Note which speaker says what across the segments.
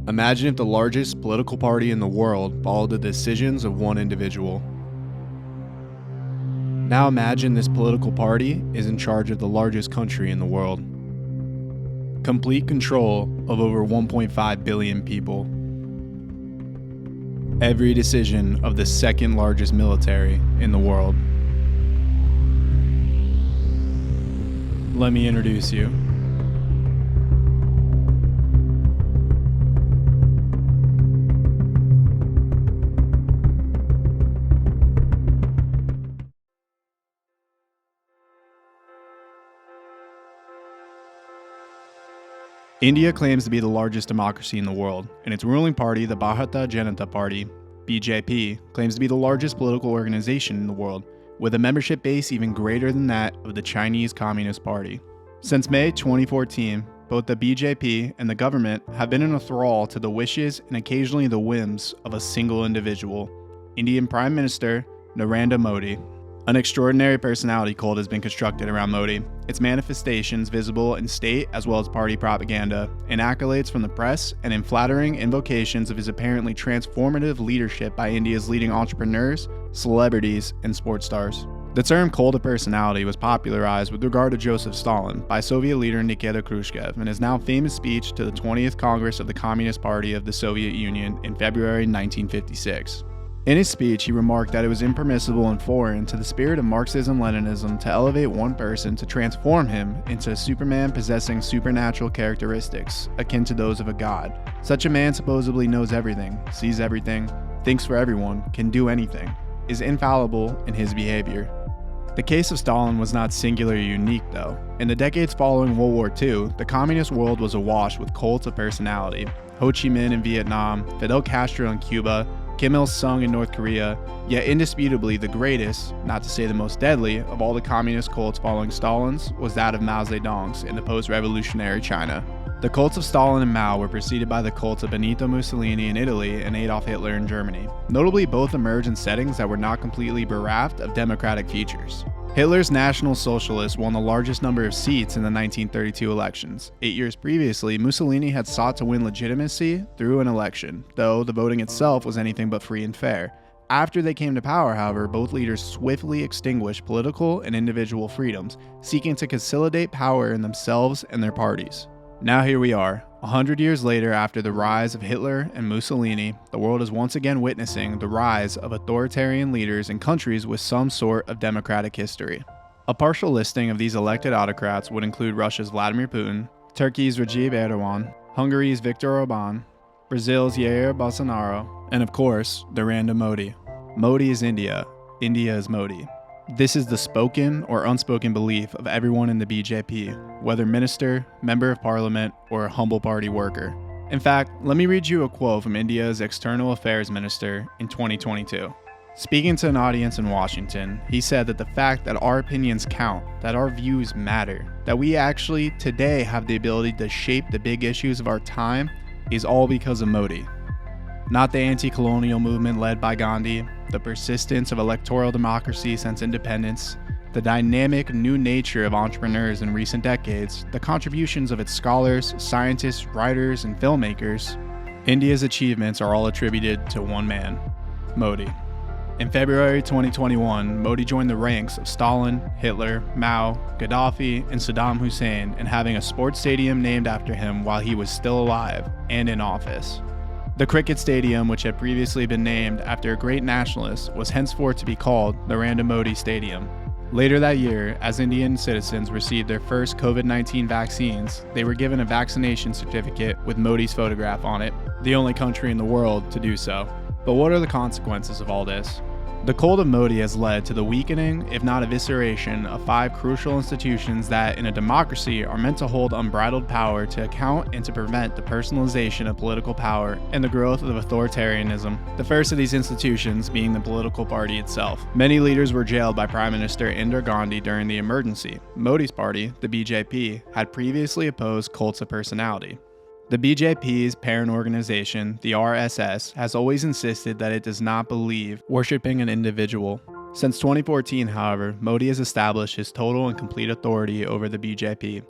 Speaker 1: Imagine if the largest political party in the world followed the decisions of one individual. Now imagine this political party is in charge of the largest country in the world. Complete control of over 1.5 billion people. Every decision of the second largest military in the world. Let me introduce you. India claims to be the largest democracy in the world, and its ruling party, the Bharatiya Janata Party, BJP, claims to be the largest political organization in the world, with a membership base even greater than that of the Chinese Communist Party. Since May 2014, both the BJP and the government have been in a thrall to the wishes and occasionally the whims of a single individual, Indian Prime Minister Narendra Modi. An extraordinary personality cult has been constructed around Modi, its manifestations visible in state as well as party propaganda, in accolades from the press, and in flattering invocations of his apparently transformative leadership by India's leading entrepreneurs, celebrities, and sports stars. The term cult of personality was popularized with regard to Joseph Stalin by Soviet leader Nikita Khrushchev in his now famous speech to the 20th Congress of the Communist Party of the Soviet Union in February 1956. In his speech, he remarked that it was impermissible and foreign to the spirit of Marxism-Leninism to elevate one person to transform him into a Superman possessing supernatural characteristics akin to those of a god. Such a man supposedly knows everything, sees everything, thinks for everyone, can do anything, is infallible in his behavior. The case of Stalin was not singularly unique, though. In the decades following World War II, the communist world was awash with cults of personality. Ho Chi Minh in Vietnam, Fidel Castro in Cuba, Kim Il-sung in North Korea, yet indisputably the greatest, not to say the most deadly, of all the communist cults following Stalin's was that of Mao Zedong's in the post-revolutionary China. The cults of Stalin and Mao were preceded by the cults of Benito Mussolini in Italy and Adolf Hitler in Germany. Notably, both emerged in settings that were not completely bereft of democratic features. Hitler's National Socialists won the largest number of seats in the 1932 elections. 8 years previously, Mussolini had sought to win legitimacy through an election, though the voting itself was anything but free and fair. After they came to power, however, both leaders swiftly extinguished political and individual freedoms, seeking to consolidate power in themselves and their parties. Now here we are, 100 years later after the rise of Hitler and Mussolini, the world is once again witnessing the rise of authoritarian leaders in countries with some sort of democratic history. A partial listing of these elected autocrats would include Russia's Vladimir Putin, Turkey's Recep Erdogan, Hungary's Viktor Orban, Brazil's Jair Bolsonaro, and of course, Narendra Modi. Modi is India, India is Modi. This is the spoken or unspoken belief of everyone in the BJP, whether minister, member of parliament, or a humble party worker. In fact, let me read you a quote from India's External Affairs Minister in 2022. Speaking to an audience in Washington, he said that the fact that our opinions count, that our views matter, that we actually today have the ability to shape the big issues of our time is all because of Modi. Not the anti-colonial movement led by Gandhi, the persistence of electoral democracy since independence, the dynamic new nature of entrepreneurs in recent decades, the contributions of its scholars, scientists, writers, and filmmakers. India's achievements are all attributed to one man, Modi. In February 2021, Modi joined the ranks of Stalin, Hitler, Mao, Gaddafi, and Saddam Hussein in having a sports stadium named after him while he was still alive and in office. The cricket stadium, which had previously been named after a great nationalist, was henceforth to be called Narendra Modi Stadium. Later that year, as Indian citizens received their first COVID-19 vaccines, they were given a vaccination certificate with Modi's photograph on it, the only country in the world to do so. But what are the consequences of all this? The cult of Modi has led to the weakening, if not evisceration, of 5 crucial institutions that, in a democracy, are meant to hold unbridled power to account and to prevent the personalization of political power and the growth of authoritarianism. The first of these institutions being the political party itself. Many leaders were jailed by Prime Minister Indira Gandhi during the emergency. Modi's party, the BJP, had previously opposed cults of personality. The BJP's parent organization, the RSS, has always insisted that it does not believe worshipping an individual. Since 2014, however, Modi has established his total and complete authority over the BJP.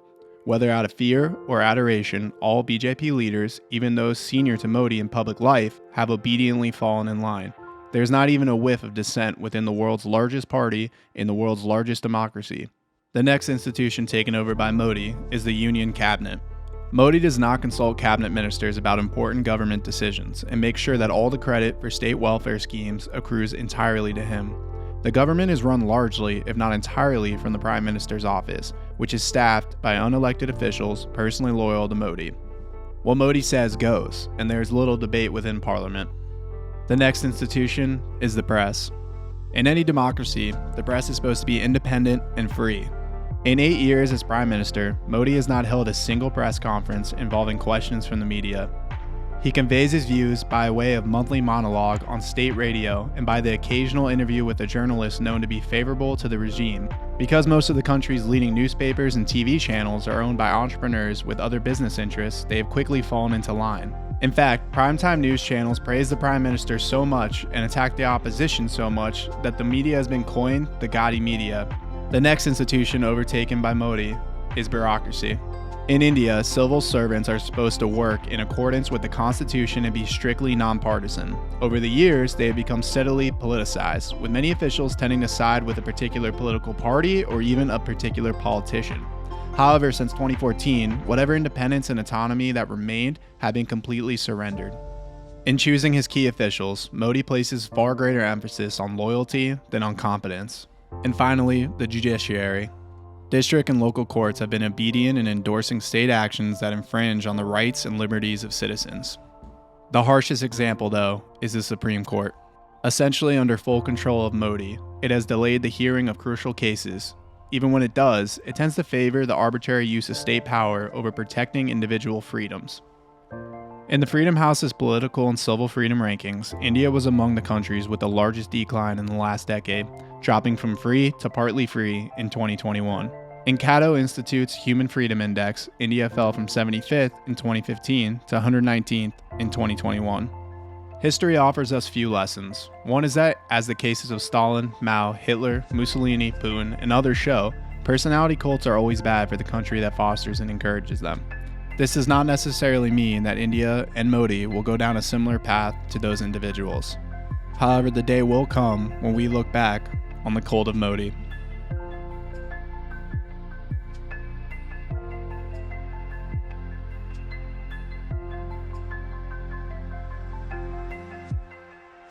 Speaker 1: Whether out of fear or adoration, all BJP leaders, even those senior to Modi in public life, have obediently fallen in line. There's not even a whiff of dissent within the world's largest party in the world's largest democracy. The next institution taken over by Modi is the Union Cabinet. Modi does not consult cabinet ministers about important government decisions and makes sure that all the credit for state welfare schemes accrues entirely to him. The government is run largely, if not entirely, from the Prime Minister's office, which is staffed by unelected officials personally loyal to Modi. What Modi says goes, and there is little debate within Parliament. The next institution is the press. In any democracy, the press is supposed to be independent and free. In 8 years as Prime Minister, Modi has not held a single press conference involving questions from the media. He conveys his views by way of monthly monologue on state radio and by the occasional interview with a journalist known to be favorable to the regime. Because most of the country's leading newspapers and TV channels are owned by entrepreneurs with other business interests, they have quickly fallen into line. In fact, primetime news channels praise the Prime Minister so much and attack the opposition so much that the media has been coined the gaudy media. The next institution overtaken by Modi is bureaucracy. In India, civil servants are supposed to work in accordance with the constitution and be strictly nonpartisan. Over the years, they have become steadily politicized, with many officials tending to side with a particular political party or even a particular politician. However, since 2014, whatever independence and autonomy that remained have been completely surrendered. In choosing his key officials, Modi places far greater emphasis on loyalty than on competence. And finally, the judiciary. District and local courts have been obedient in endorsing state actions that infringe on the rights and liberties of citizens. The harshest example, though, is the Supreme Court. Essentially under full control of Modi, it has delayed the hearing of crucial cases. Even when it does, it tends to favor the arbitrary use of state power over protecting individual freedoms. In the Freedom House's political and civil freedom rankings, India was among the countries with the largest decline in the last decade, dropping from free to partly free in 2021. In Cato Institute's Human Freedom Index, India fell from 75th in 2015 to 119th in 2021. History offers us few lessons. One is that, as the cases of Stalin, Mao, Hitler, Mussolini, Putin, and others show, personality cults are always bad for the country that fosters and encourages them. This does not necessarily mean that India and Modi will go down a similar path to those individuals. However, the day will come when we look back on the cult of Modi.